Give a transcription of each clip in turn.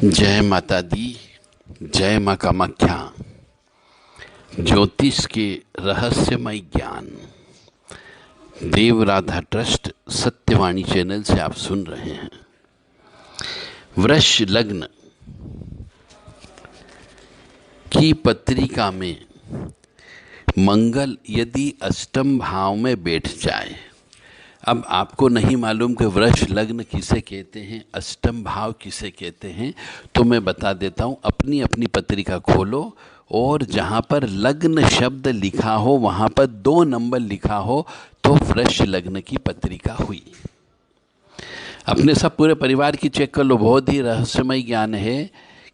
जय माता दी। जय माँ कामाख्या। ज्योतिष के रहस्यमय ज्ञान देव राधा ट्रस्ट सत्यवाणी चैनल से आप सुन रहे हैं। वृष लग्न की पत्रिका में मंगल यदि अष्टम भाव में बैठ जाए, अब आपको नहीं मालूम कि वृष लग्न किसे कहते हैं, अष्टम भाव किसे कहते हैं, तो मैं बता देता हूँ। अपनी अपनी पत्रिका खोलो और जहाँ पर लग्न शब्द लिखा हो वहाँ पर 2 नंबर लिखा हो तो वृष लग्न की पत्रिका हुई। अपने सब पूरे परिवार की चेक कर लो, बहुत ही रहस्यमय ज्ञान है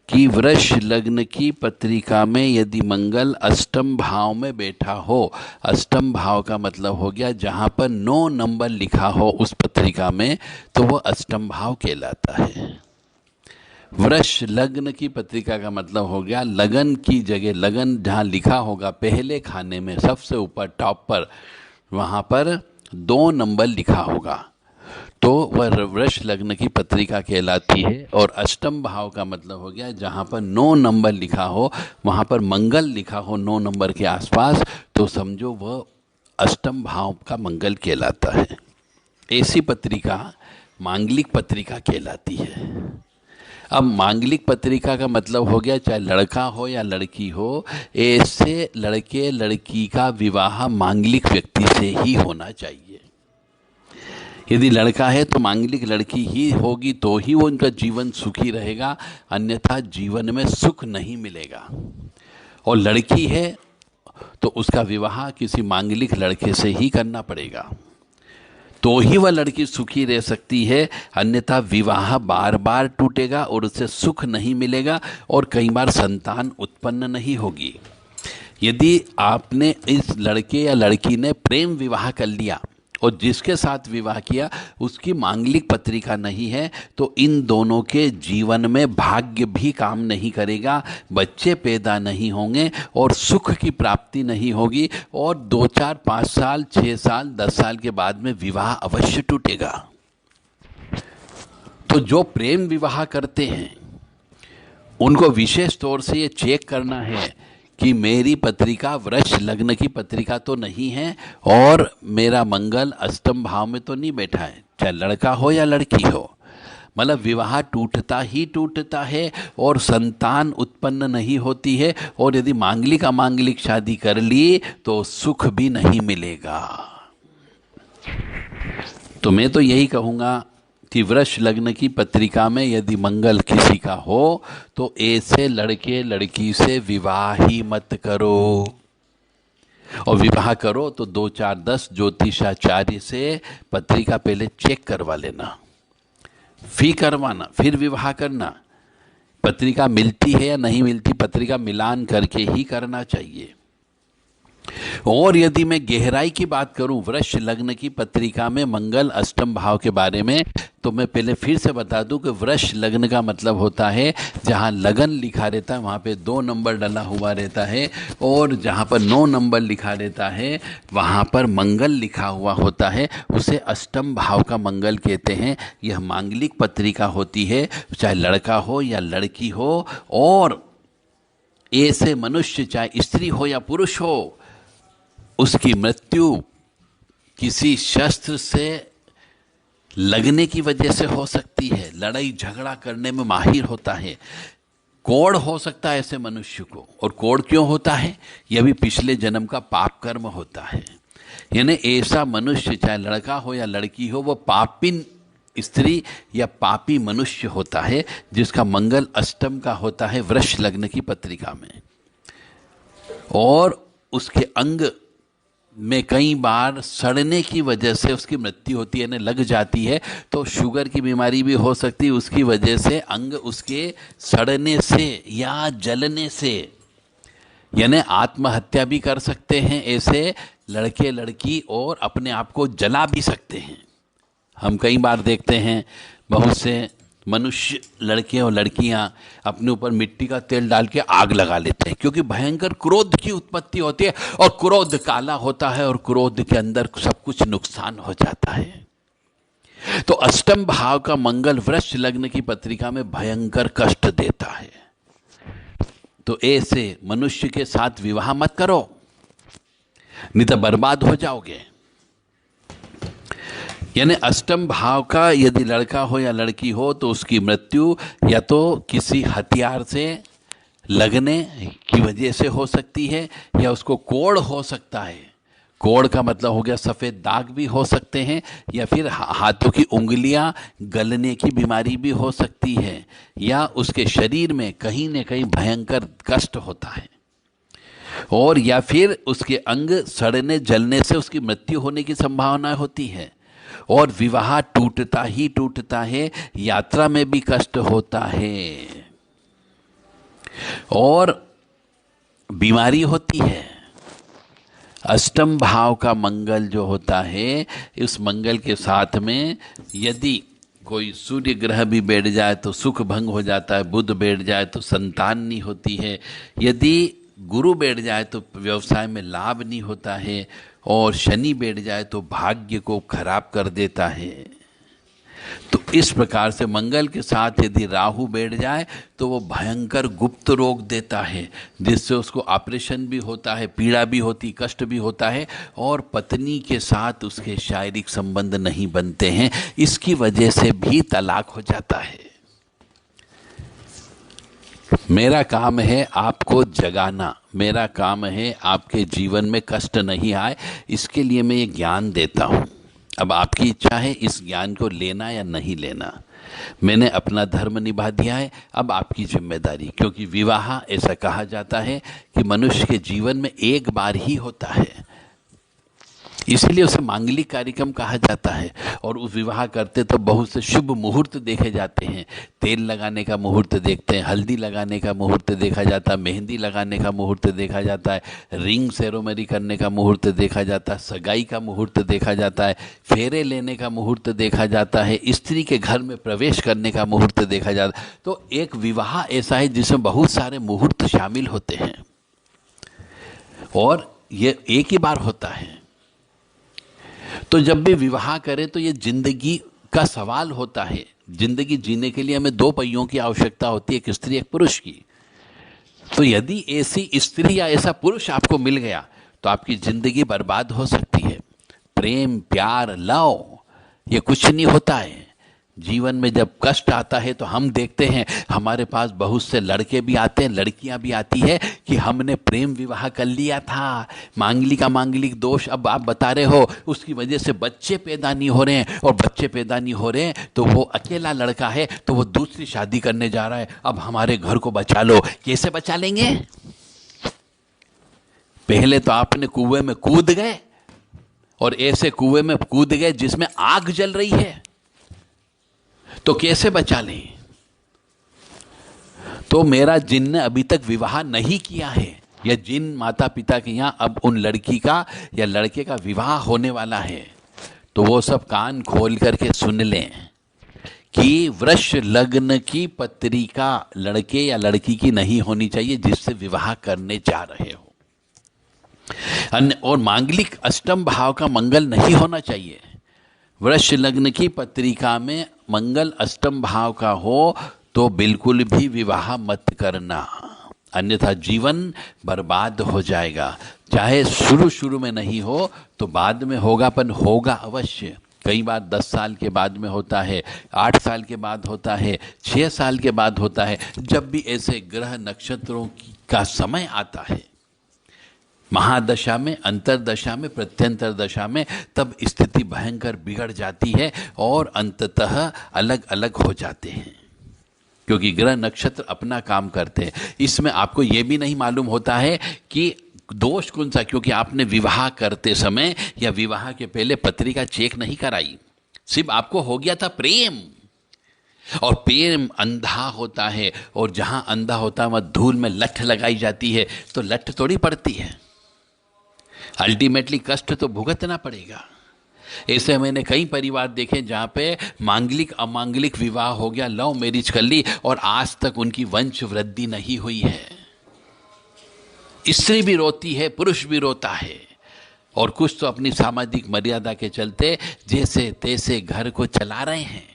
कि वृष लग्न की पत्रिका में यदि मंगल अष्टम भाव में बैठा हो, अष्टम भाव का मतलब हो गया जहाँ पर 9 नंबर लिखा हो उस पत्रिका में, तो वह अष्टम भाव कहलाता है। वृष लग्न की पत्रिका का मतलब हो गया लगन की जगह, लगन जहाँ लिखा होगा पहले खाने में सबसे ऊपर टॉप पर, वहाँ पर 2 नंबर लिखा होगा तो वह वृष लग्न की पत्रिका कहलाती है। और अष्टम भाव का मतलब हो गया जहाँ पर 9 नंबर लिखा हो, वहाँ पर मंगल लिखा हो 9 नंबर के आसपास, तो समझो वह अष्टम भाव का मंगल कहलाता है। ऐसी पत्रिका मांगलिक पत्रिका कहलाती है। अब मांगलिक पत्रिका का मतलब हो गया चाहे लड़का हो या लड़की हो, ऐसे लड़के लड़की का विवाह मांगलिक व्यक्ति से ही होना चाहिए। यदि लड़का है तो मांगलिक लड़की ही होगी तो ही वो उनका जीवन सुखी रहेगा, अन्यथा जीवन में सुख नहीं मिलेगा। और लड़की है तो उसका विवाह किसी मांगलिक लड़के से ही करना पड़ेगा, तो ही वह लड़की सुखी रह सकती है, अन्यथा विवाह बार बार टूटेगा और उससे सुख नहीं मिलेगा और कई बार संतान उत्पन्न नहीं होगी। यदि आपने इस लड़के या लड़की ने प्रेम विवाह कर लिया और जिसके साथ विवाह किया उसकी मांगलिक पत्रिका नहीं है, तो इन दोनों के जीवन में भाग्य भी काम नहीं करेगा, बच्चे पैदा नहीं होंगे और सुख की प्राप्ति नहीं होगी, और 2 4 5 साल 6 साल 10 साल के बाद में विवाह अवश्य टूटेगा। तो जो प्रेम विवाह करते हैं उनको विशेष तौर से ये चेक करना है कि मेरी पत्रिका वृष लग्न की पत्रिका तो नहीं है और मेरा मंगल अष्टम भाव में तो नहीं बैठा है, चाहे लड़का हो या लड़की हो। मतलब विवाह टूटता ही टूटता है और संतान उत्पन्न नहीं होती है, और यदि मांगलिक अमांगलिक शादी कर ली तो सुख भी नहीं मिलेगा। तो मैं तो यही कहूँगा कि वृष लग्न की पत्रिका में यदि मंगल किसी का हो तो ऐसे लड़के लड़की से विवाह ही मत करो, और विवाह करो तो 2 4 10 ज्योतिषाचार्य से पत्रिका पहले चेक करवा लेना, फी करवाना, फिर विवाह करना। पत्रिका मिलती है या नहीं मिलती, पत्रिका मिलान करके ही करना चाहिए। और यदि मैं गहराई की बात करूं वृष लग्न की पत्रिका में मंगल अष्टम भाव के बारे में, तो मैं पहले फिर से बता दूं कि वृष लग्न का मतलब होता है जहां लगन लिखा रहता है वहां पे 2 नंबर डला हुआ रहता है, और जहां पर 9 नंबर लिखा रहता है वहां पर मंगल लिखा हुआ होता है, उसे अष्टम भाव का मंगल कहते हैं। यह मांगलिक पत्रिका होती है, चाहे लड़का हो या लड़की हो, और ऐसे मनुष्य चाहे स्त्री हो या पुरुष हो, उसकी मृत्यु किसी शस्त्र से लगने की वजह से हो सकती है, लड़ाई झगड़ा करने में माहिर होता है, कोढ़ हो सकता है ऐसे मनुष्य को। और कोढ़ क्यों होता है, यह भी पिछले जन्म का पाप कर्म होता है। यानी ऐसा मनुष्य चाहे लड़का हो या लड़की हो, वो पापिन स्त्री या पापी मनुष्य होता है जिसका मंगल अष्टम का होता है वृष लग्न की पत्रिका में, और उसके अंग में कई बार सड़ने की वजह से उसकी मृत्यु होती है, लग जाती है। तो शुगर की बीमारी भी हो सकती है उसकी वजह से, अंग उसके सड़ने से या जलने से, यानी आत्महत्या भी कर सकते हैं ऐसे लड़के लड़की, और अपने आप को जला भी सकते हैं। हम कई बार देखते हैं बहुत से मनुष्य लड़के और लड़कियां अपने ऊपर मिट्टी का तेल डाल के आग लगा लेते हैं, क्योंकि भयंकर क्रोध की उत्पत्ति होती है, और क्रोध काला होता है और क्रोध के अंदर सब कुछ नुकसान हो जाता है। तो अष्टम भाव का मंगल वृष लग्न की पत्रिका में भयंकर कष्ट देता है। तो ऐसे मनुष्य के साथ विवाह मत करो, नहीं तो बर्बाद हो जाओगे। यानी अष्टम भाव का यदि लड़का हो या लड़की हो तो उसकी मृत्यु या तो किसी हथियार से लगने की वजह से हो सकती है, या उसको कोढ़ हो सकता है। कोढ़ का मतलब हो गया सफ़ेद दाग भी हो सकते हैं, या फिर हाथों की उंगलियां गलने की बीमारी भी हो सकती है, या उसके शरीर में कहीं न कहीं भयंकर कष्ट होता है, और या फिर उसके अंग सड़ने जलने से उसकी मृत्यु होने की संभावना होती है। और विवाह टूटता ही टूटता है, यात्रा में भी कष्ट होता है, और बीमारी होती है। अष्टम भाव का मंगल जो होता है, उस मंगल के साथ में यदि कोई सूर्य ग्रह भी बैठ जाए तो सुख भंग हो जाता है, बुध बैठ जाए तो संतान नहीं होती है, यदि गुरु बैठ जाए तो व्यवसाय में लाभ नहीं होता है, और शनि बैठ जाए तो भाग्य को खराब कर देता है। तो इस प्रकार से मंगल के साथ यदि राहु बैठ जाए तो वो भयंकर गुप्त रोग देता है, जिससे उसको ऑपरेशन भी होता है, पीड़ा भी होती, कष्ट भी होता है, और पत्नी के साथ उसके शारीरिक संबंध नहीं बनते हैं, इसकी वजह से भी तलाक हो जाता है। मेरा काम है आपको जगाना, मेरा काम है आपके जीवन में कष्ट नहीं आए, इसके लिए मैं ये ज्ञान देता हूँ। अब आपकी इच्छा है इस ज्ञान को लेना या नहीं लेना। मैंने अपना धर्म निभा दिया है, अब आपकी जिम्मेदारी। क्योंकि विवाह ऐसा कहा जाता है कि मनुष्य के जीवन में एक बार ही होता है, इसलिए उसे मांगलिक कार्यक्रम कहा जाता है। और उस विवाह करते तो बहुत से शुभ मुहूर्त देखे जाते हैं। तेल लगाने का मुहूर्त देखते हैं, हल्दी लगाने का मुहूर्त देखा जाता है, मेहंदी लगाने का मुहूर्त देखा जाता है, रिंग सेरेमनी करने का मुहूर्त देखा जाता है, सगाई का मुहूर्त देखा जाता है, फेरे लेने का मुहूर्त देखा जाता है, स्त्री के घर में प्रवेश करने का मुहूर्त देखा जाता है। तो एक विवाह ऐसा है जिसमें बहुत सारे मुहूर्त शामिल होते हैं, और ये एक ही बार होता है। तो जब भी विवाह करें तो ये जिंदगी का सवाल होता है। जिंदगी जीने के लिए हमें दो पहियों की आवश्यकता होती है, एक स्त्री एक पुरुष की। तो यदि ऐसी स्त्री या ऐसा पुरुष आपको मिल गया तो आपकी जिंदगी बर्बाद हो सकती है। प्रेम, प्यार, लव ये कुछ नहीं होता है। जीवन में जब कष्ट आता है तो हम देखते हैं हमारे पास बहुत से लड़के भी आते हैं, लड़कियां भी आती है कि हमने प्रेम विवाह कर लिया था, मांगलिक दोष अब आप बता रहे हो, उसकी वजह से बच्चे पैदा नहीं हो रहे हैं, और बच्चे पैदा नहीं हो रहे हैं तो वो अकेला लड़का है तो वो दूसरी शादी करने जा रहा है, अब हमारे घर को बचा लो। कैसे बचा लेंगे? पहले तो आपने कुएं में कूद गए, और ऐसे कुएं में कूद गए जिसमें आग जल रही है, तो कैसे बचा लें? तो मेरा जिन अभी तक विवाह नहीं किया है, या जिन माता पिता के यहाँ अब उन लड़की का या लड़के का विवाह होने वाला है, तो वो सब कान खोल करके सुन लें कि वृष लग्न की पत्रिका लड़के या लड़की की नहीं होनी चाहिए जिससे विवाह करने जा रहे हो। और मांगलिक अष्टम भाव का मंगल नहीं होना चाहिए। वृष लग्न की पत्रिका में मंगल अष्टम भाव का हो तो बिल्कुल भी विवाह मत करना, अन्यथा जीवन बर्बाद हो जाएगा। चाहे शुरू में नहीं हो तो बाद में होगा, पर होगा अवश्य। कई बार 10 साल के बाद में होता है, 8 साल के बाद होता है, 6 साल के बाद होता है। जब भी ऐसे ग्रह नक्षत्रों का समय आता है, महादशा में, अंतरदशा में, प्रत्यंतर दशा में, तब स्थिति भयंकर बिगड़ जाती है और अंततः अलग अलग हो जाते हैं, क्योंकि ग्रह नक्षत्र अपना काम करते हैं। इसमें आपको ये भी नहीं मालूम होता है कि दोष कौन सा, क्योंकि आपने विवाह करते समय या विवाह के पहले पत्रिका चेक नहीं कराई। सिर्फ आपको हो गया था प्रेम, और प्रेम अंधा होता है, और जहां अंधा होता है वहां धूल में लठ लगाई जाती है तो लठ थोड़ी पड़ती है, अल्टीमेटली कष्ट तो भुगतना पड़ेगा। ऐसे मैंने कई परिवार देखे जहाँ पे मांगलिक अमांगलिक विवाह हो गया, लव मैरिज कर ली, और आज तक उनकी वंश वृद्धि नहीं हुई है। स्त्री भी रोती है, पुरुष भी रोता है, और कुछ तो अपनी सामाजिक मर्यादा के चलते जैसे तैसे घर को चला रहे हैं,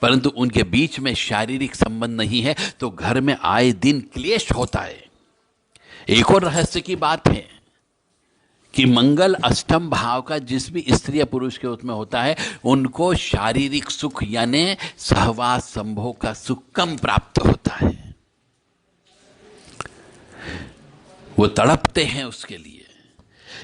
परंतु उनके बीच में शारीरिक संबंध नहीं है तो घर में आए दिन क्लेश होता है। एक और रहस्य की बात है कि मंगल अष्टम भाव का जिस भी स्त्री या पुरुष के उसमें होता है, उनको शारीरिक सुख यानी सहवास संभोग का सुख कम प्राप्त होता है, वो तड़पते हैं उसके लिए।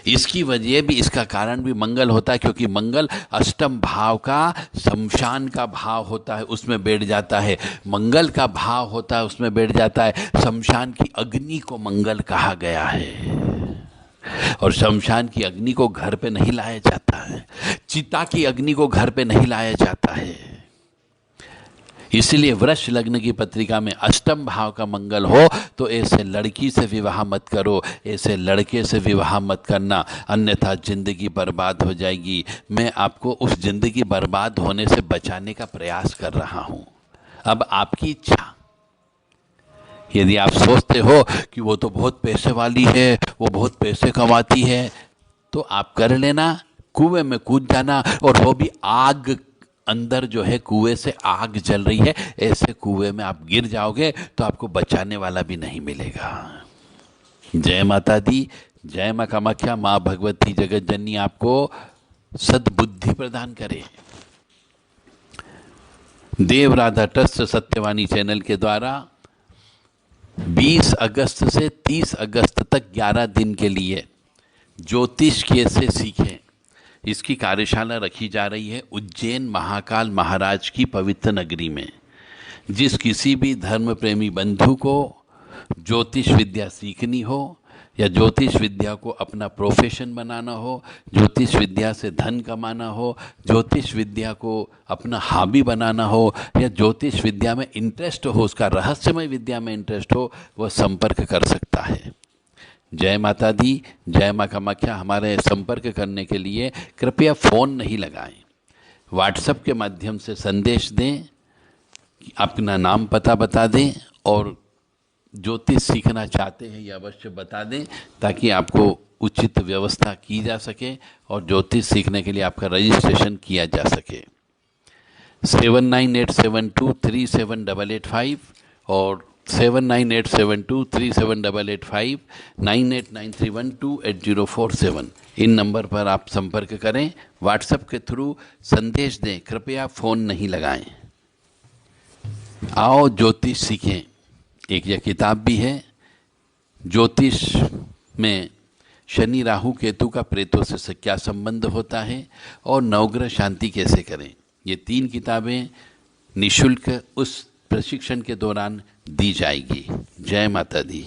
इसकी वजह भी, इसका कारण भी मंगल होता है, क्योंकि मंगल अष्टम भाव का शमशान का भाव होता है, उसमें बैठ जाता है। मंगल का भाव होता है, उसमें बैठ जाता है। शमशान की अग्नि को मंगल कहा गया है, और शमशान की अग्नि को घर पे नहीं लाया जाता है, चिता की अग्नि को घर पे नहीं लाया जाता है। इसलिए वृष लग्न की पत्रिका में अष्टम भाव का मंगल हो तो ऐसे लड़की से विवाह मत करो, ऐसे लड़के से विवाह मत करना, अन्यथा जिंदगी बर्बाद हो जाएगी। मैं आपको उस जिंदगी बर्बाद होने से बचाने का प्रयास कर रहा हूं। अब आपकी इच्छा, यदि आप सोचते हो कि वो तो बहुत पैसे वाली है, वो बहुत पैसे कमाती है, तो आप कर लेना, कुएं में कूद जाना, और वो भी आग अंदर जो है, कुएं से आग जल रही है, ऐसे कुएं में आप गिर जाओगे तो आपको बचाने वाला भी नहीं मिलेगा। जय माता दी, जय मां कामाख्या, मां भगवती जगत जननी आपको सद्बुद्धि प्रदान करे। देव राधा ट्रस्ट सत्यवाणी चैनल के द्वारा 20 अगस्त से 30 अगस्त तक 11 दिन के लिए ज्योतिष कैसे सीखें, इसकी कार्यशाला रखी जा रही है उज्जैन महाकाल महाराज की पवित्र नगरी में। जिस किसी भी धर्म प्रेमी बंधु को ज्योतिष विद्या सीखनी हो, या ज्योतिष विद्या को अपना प्रोफेशन बनाना हो, ज्योतिष विद्या से धन कमाना हो, ज्योतिष विद्या को अपना हॉबी बनाना हो, या ज्योतिष विद्या में इंटरेस्ट हो, उसका रहस्यमय विद्या में इंटरेस्ट हो, वह संपर्क कर सकता है। जय माता दी, जय मां कामाख्या। हमारे संपर्क करने के लिए कृपया फ़ोन नहीं लगाएं, व्हाट्सएप के माध्यम से संदेश दें, अपना नाम पता बता दें, और ज्योतिष सीखना चाहते हैं यह अवश्य बता दें, ताकि आपको उचित व्यवस्था की जा सके और ज्योतिष सीखने के लिए आपका रजिस्ट्रेशन किया जा सके। 7987237885 और 7987237885, 9893128047, इन नंबर पर आप संपर्क करें। व्हाट्सएप के थ्रू संदेश दें, कृपया फ़ोन नहीं लगाएं। आओ ज्योतिष सीखें। एक यह किताब भी है, ज्योतिष में शनि राहु केतु का प्रेतों से क्या संबंध होता है, और नवग्रह शांति कैसे करें। ये 3 किताबें निःशुल्क उस प्रशिक्षण के दौरान दी जाएगी। जय माता दी।